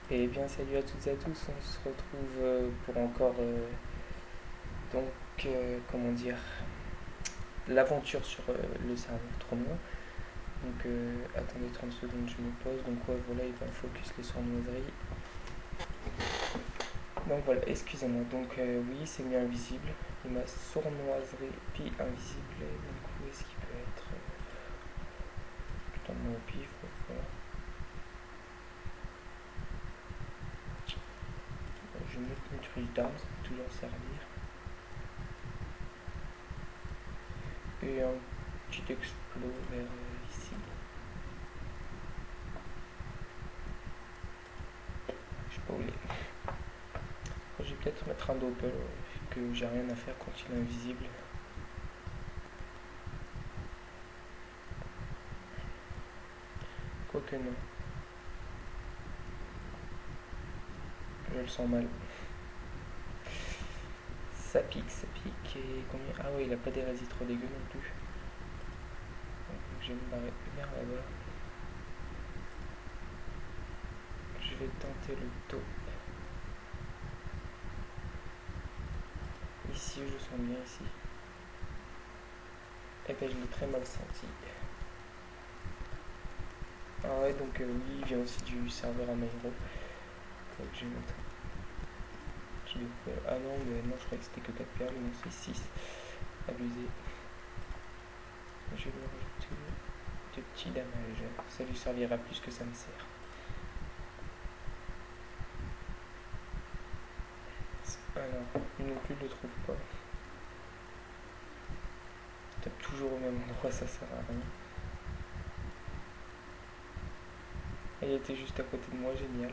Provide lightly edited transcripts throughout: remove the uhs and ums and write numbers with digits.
Et bien salut à toutes et à tous, on se retrouve pour encore comment dire l'aventure sur le serveur Trono. Donc attendez 30 secondes, je me pose. Donc ouais voilà, il va focus les sournoiseries. Donc voilà, excusez-moi. Donc oui, c'est mis invisible. Il m'a sournoiserie puis invisible. Donc où est-ce qu'il peut être tout en au pif, voilà. Je vais mettre une truche d'armes, ça peut toujours servir. Et un petit explos vers ici. Je sais pas où il est. Je vais peut-être mettre un doppel, que j'ai rien à faire quand il est invisible. Quoique non. Je le sens mal. Ça pique, ça pique. Et combien? Ah ouais, il a pas des résis trop dégueux non plus. Donc je vais me barrer vers là-bas. Je vais tenter le taupe. Ici, je le sens bien ici. Et ben je l'ai très mal senti. Ah ouais, donc oui, il vient aussi du serveur Amairo. Donc je vais mettre. Ah non, mais non, je croyais que c'était que 4 perles, non, c'est 6. Abusé. Je vais lui rajouter de petits damages. Ça lui servira plus que ça me sert. Alors, lui non plus ne le trouve pas. Tape toujours au même endroit, ça sert à rien. Et il était juste à côté de moi, génial.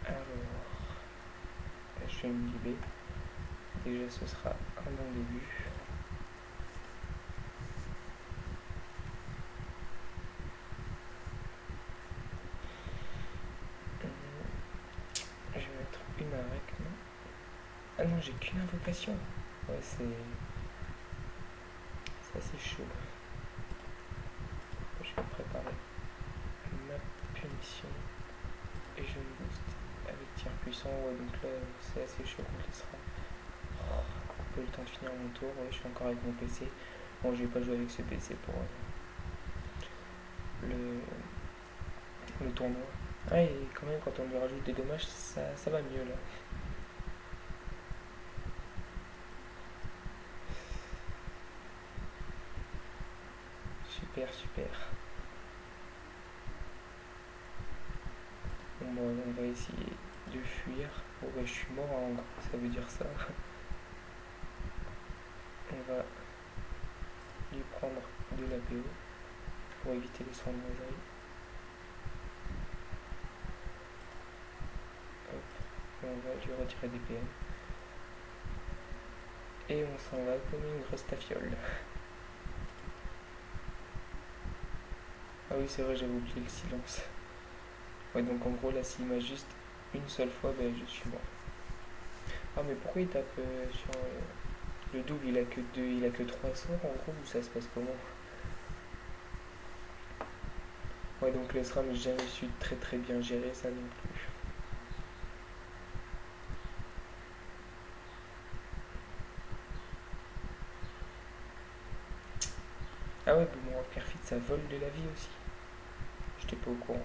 Alors, je vais me libérer. Déjà, ce sera un bon début. Je vais mettre une arec, non? Ah non, j'ai qu'une invocation. Ouais, c'est assez chaud. Je vais préparer ma punition et je me booste avec tir puissant. Ouais, donc là, c'est assez chaud contre les sera. Oh, pas eu le temps de finir mon tour. Ouais, je suis encore avec mon PC. Bon, je vais pas jouer avec ce PC pour le tournoi. Ah, et quand même, quand on lui rajoute des dommages, ça va mieux là. Super, super. Bon, bah, on va essayer de fuir. Bon, bah, je suis mort en gros, ça veut dire ça. On va lui prendre de la PO pour éviter les soins de moiserie. Hop, et on va lui retirer des PM. Et on s'en va comme une grosse tafiole. Ah oui, c'est vrai, j'avais oublié le silence. Ouais, donc en gros, là, s'il m'a juste une seule fois, ben, je suis mort. Ah, mais pourquoi il tape sur le double? Il a que deux, il a que 3 sorts en gros, ou ça se passe comment? Ouais, donc le SRAM, j'ai jamais su très très bien gérer ça non plus. Ah ouais, bon, perfide, ça vole de la vie aussi. J'étais pas au courant.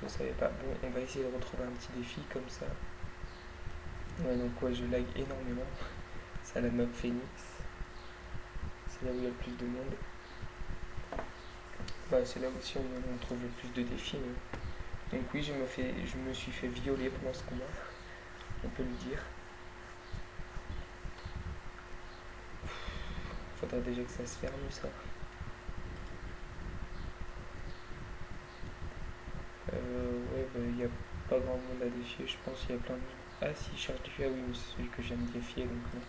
Je savais pas. Bon, on va essayer de retrouver un petit défi comme ça. Ouais, donc ouais, je lag énormément. C'est à la map Phoenix. C'est là où il y a le plus de monde. Bah, c'est là aussi où on trouve le plus de défis. Donc oui, je me suis fait violer pendant ce combat. On peut le dire. Faudrait déjà que ça se ferme ça. Ouais, bah, il n'y a pas grand monde à défier, je pense. Il y a plein de. Ah si, charge défi, ah oui, mais c'est celui que j'aime défier, donc non.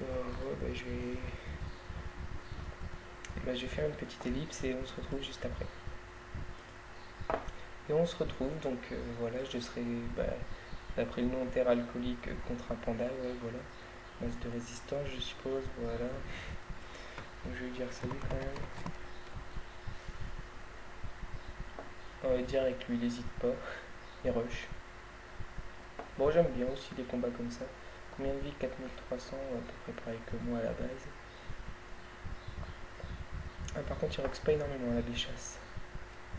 Ouais, bah, je vais faire une petite ellipse et on se retrouve juste après. Et on se retrouve, donc voilà, je serai, d'après le nom terre alcoolique contre un panda, ouais, voilà. Masse de résistance, je suppose, voilà. Donc je vais lui dire salut quand même. On va dire avec lui, il n'hésite pas, il rush. Bon, j'aime bien aussi les combats comme ça. Combien de vie? 4300, à peu près pareil que moi à la base. Ah, par contre, il rox pas énormément la bichasse.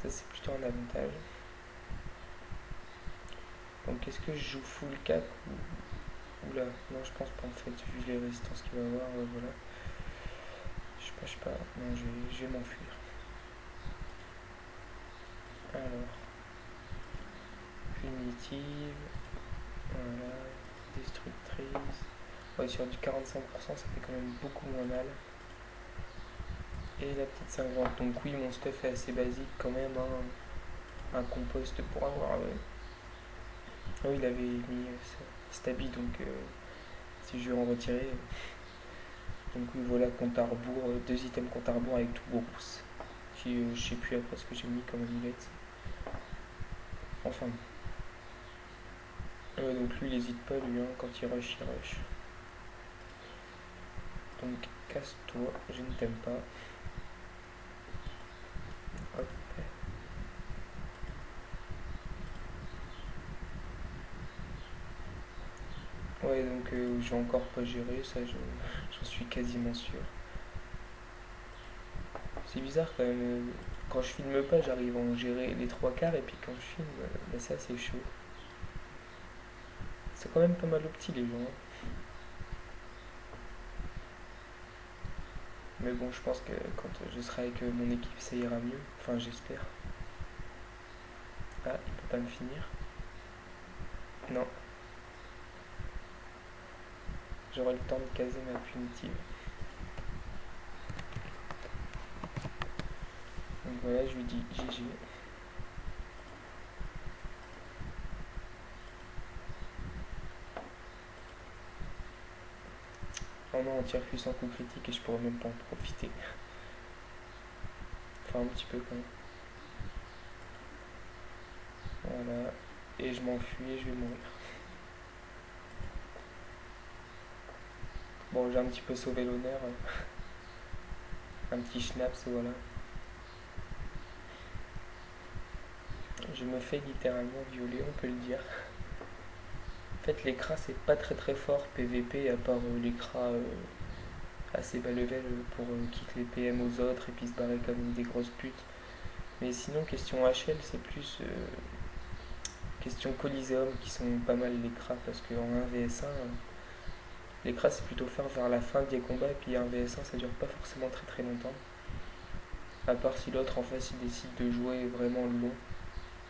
Ça, c'est plutôt un avantage. Donc, est-ce que je joue full cap ou... Oula, non, je pense pas en fait, vu les résistances qu'il va avoir, voilà. Je sais pas, non, je vais m'enfuir. Alors, punitive, voilà, destructrice. Ouais, sur du 45%, ça fait quand même beaucoup moins mal. Et la petite 50. Donc oui, mon stuff est assez basique quand même, hein. Un compost pour avoir... Oh, il avait mis Stabi, donc si je vais en retirer... Donc oui, voilà, compte à rebours, 2 items compte à rebours avec tout brousse. Qui, je sais plus après ce que j'ai mis comme amulette. Enfin. Donc lui, il n'hésite pas, lui, hein, quand il rush, il rush. Donc casse-toi, je ne t'aime pas. Hop. Ouais, donc j'ai encore pas géré, ça j'en suis quasiment sûr. C'est bizarre quand même, quand je filme pas, j'arrive à en gérer les 3/4, et puis quand je filme, ça c'est chaud. C'est quand même pas mal au petit les gens, hein. Mais bon, je pense que quand je serai avec mon équipe, ça ira mieux. Enfin, j'espère. Ah, il peut pas me finir. Non. J'aurai le temps de caser ma punitive. Donc voilà, je lui dis GG. Oh non, on tire puissant coup critique et je pourrais même pas en profiter. Enfin, un petit peu quand même. Voilà. Et je m'enfuis et je vais mourir. Bon, j'ai un petit peu sauvé l'honneur. Un petit schnaps, voilà. Je me fais littéralement violer, on peut le dire. En fait, l'écra c'est pas très fort PVP, à part l'écra assez bas level pour kick les PM aux autres et puis se barrer comme des grosses putes. Mais sinon, question HL, c'est plus question Coliseum qui sont pas mal l'écra, parce qu'en 1vs1, l'écra c'est plutôt faire vers la fin des combats, et puis 1vs1 ça dure pas forcément très longtemps. À part si l'autre en face il décide de jouer vraiment long,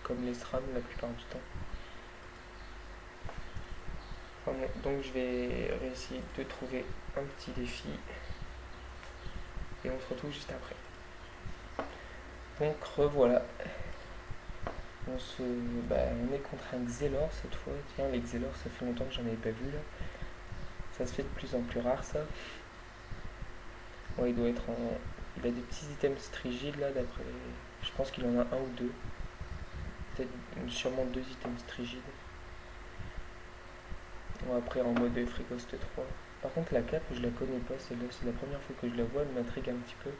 comme les SRAM la plupart du temps. Enfin bon, donc je vais réussir de trouver un petit défi et on se retrouve juste après. Donc revoilà. On est contre un Xelor cette fois. Tiens, les Xelor, ça fait longtemps que j'en avais pas vu là. Ça se fait de plus en plus rare ça. Ouais, il doit être en. Il a des petits items strigides là d'après. Je pense qu'il en a un ou deux. Peut-être sûrement 2 items strigides. Bon, après en mode Freecost 3. Par contre la cape je la connais pas, celle-là c'est la première fois que je la vois, elle m'intrigue un petit peu.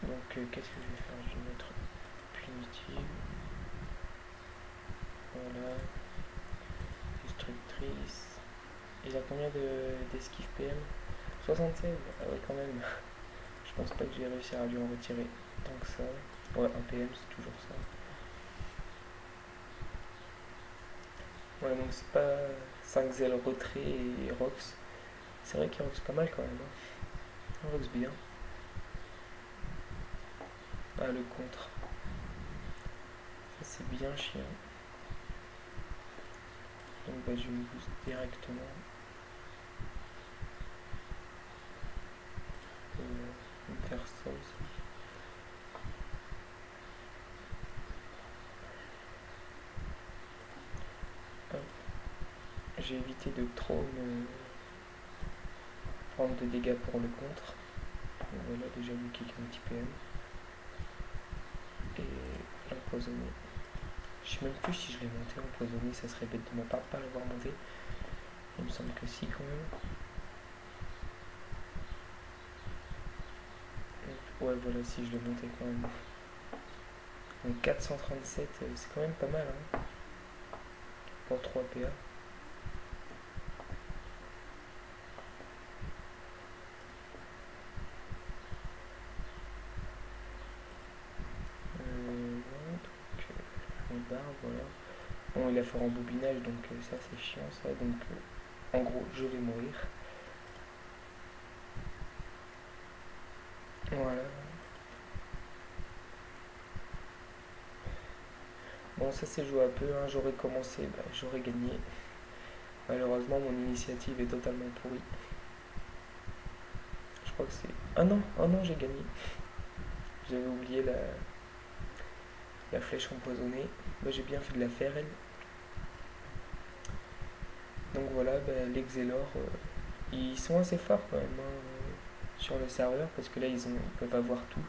Donc qu'est-ce que je vais faire? Je vais mettre punitive. Voilà. Destructrice. Il a combien d'esquive PM? 76. Ah ouais quand même. Je pense pas que j'ai réussi à lui en retirer tant que ça. Ouais, un PM c'est toujours ça. Ouais, donc c'est pas 5 zèle retrait et Rox. C'est vrai qu'il Rox pas mal quand même, hein. Il Rox bien. Ah, le contre. Ça c'est bien chiant. Donc bah, je me booste directement. Je vais me faire ça aussi. Hop. J'ai évité de trop me prendre de dégâts pour le contre. Donc voilà, déjà lui kick un petit PM. empoisonné. Je sais même plus si je l'ai monté empoisonné, ça serait bête de ma part de pas l'avoir monté. Il me semble que si quand même. Ouais voilà, si je l'ai monté quand même. Donc 437, c'est quand même pas mal hein, pour 3 PA. Voilà. Bon, il a fait rembobinage, donc ça c'est chiant ça. Donc en gros, je vais mourir. Voilà. Bon, ça s'est joué un peu, hein. J'aurais commencé, j'aurais gagné. Malheureusement, mon initiative est totalement pourrie. Je crois que c'est... Ah non, j'ai gagné. J'avais oublié la flèche empoisonnée. Bah, j'ai bien fait de la faire, elle. Donc voilà, les Xelor, ils sont assez forts quand même hein, sur le serveur, parce que là, ils peuvent avoir tout.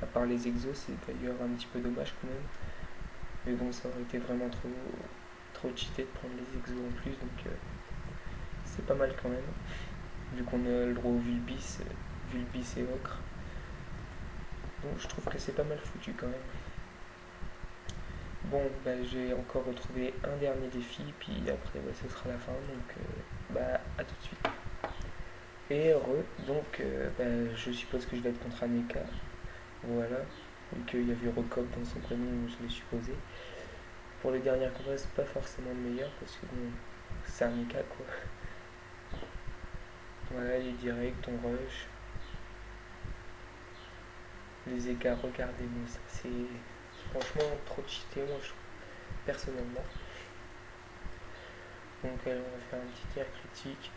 À part les exos, c'est d'ailleurs un petit peu dommage quand même. Mais bon, ça aurait été vraiment trop cheaté de prendre les exos en plus, donc c'est pas mal quand même. Vu qu'on a le droit au Vulbis et Ocre. Donc je trouve que c'est pas mal foutu quand même. Bon, j'ai encore retrouvé un dernier défi, puis après ce sera la fin, donc à tout de suite. Et heureux, donc je suppose que je vais être contre Aneka. Voilà, vu qu'il y avait Recop dans son prénom, je l'ai supposé. Pour les dernières combats, c'est pas forcément le meilleur, parce que bon, c'est Aneka quoi. Voilà, il est direct, on rush. Les écarts, regardez-moi ça, c'est franchement trop cheaté, moi je trouve, personnellement. Donc on va faire un petit tir critique.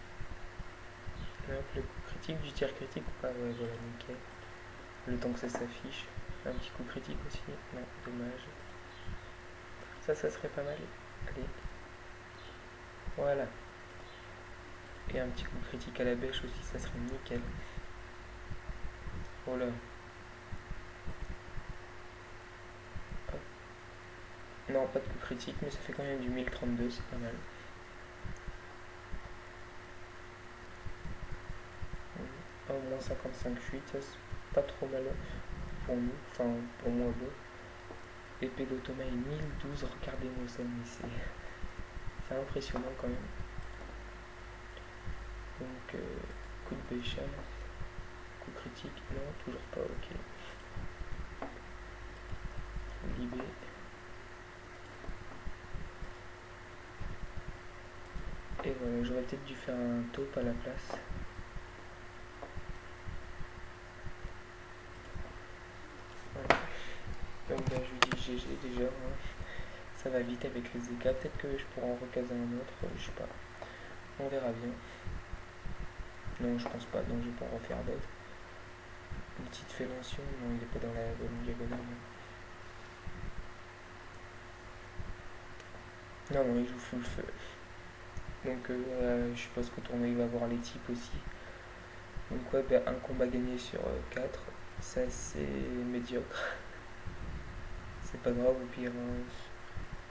Hop, le coup critique, du tir critique ou pas? Ouais, voilà, nickel. Le temps que ça s'affiche. Un petit coup critique aussi. Non, dommage. Ça serait pas mal. Allez. Voilà. Et un petit coup critique à la bêche aussi, ça serait nickel. Voilà. Hop. Non, pas de coup critique, mais ça fait quand même du 1032, c'est pas mal. Au moins 55 fuites, ça c'est pas trop mal pour nous, enfin pour moi bon. Épée d'automa est 1012, regardez-moi ça, mais c'est impressionnant quand même. Donc coup de béchane, coup critique, non, toujours pas, ok. Libé. Et voilà, j'aurais peut-être dû faire un taupe à la place. Voilà. Donc je vous dis GG déjà, hein. Ça va vite avec les écarts, peut-être que je pourrais en recaser un autre, je sais pas. On verra bien. Non, je pense pas, donc je vais pas en refaire d'autres. Une petite félention, non, il est pas dans la bonne diagonale. Non, il joue full feu. Donc je suppose qu'au tournoi il va avoir les types aussi. Donc ouais, un combat gagné sur 4, ça c'est médiocre. C'est pas grave, au pire, hein.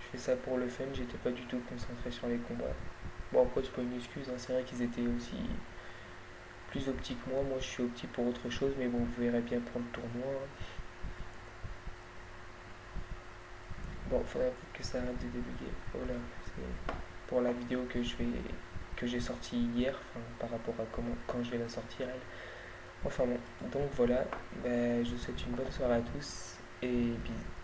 Je fais ça pour le fun, j'étais pas du tout concentré sur les combats. Bon après c'est pas une excuse, hein. C'est vrai qu'ils étaient aussi plus optiques que moi. Moi je suis optique pour autre chose, mais bon vous verrez bien pour le tournoi, hein. Bon, faudrait que ça arrête de débugger. Voilà, c'est pour la vidéo que j'ai sortie hier, par rapport à quand je vais la sortir elle. Enfin bon, donc voilà, je vous souhaite une bonne soirée à tous et bisous.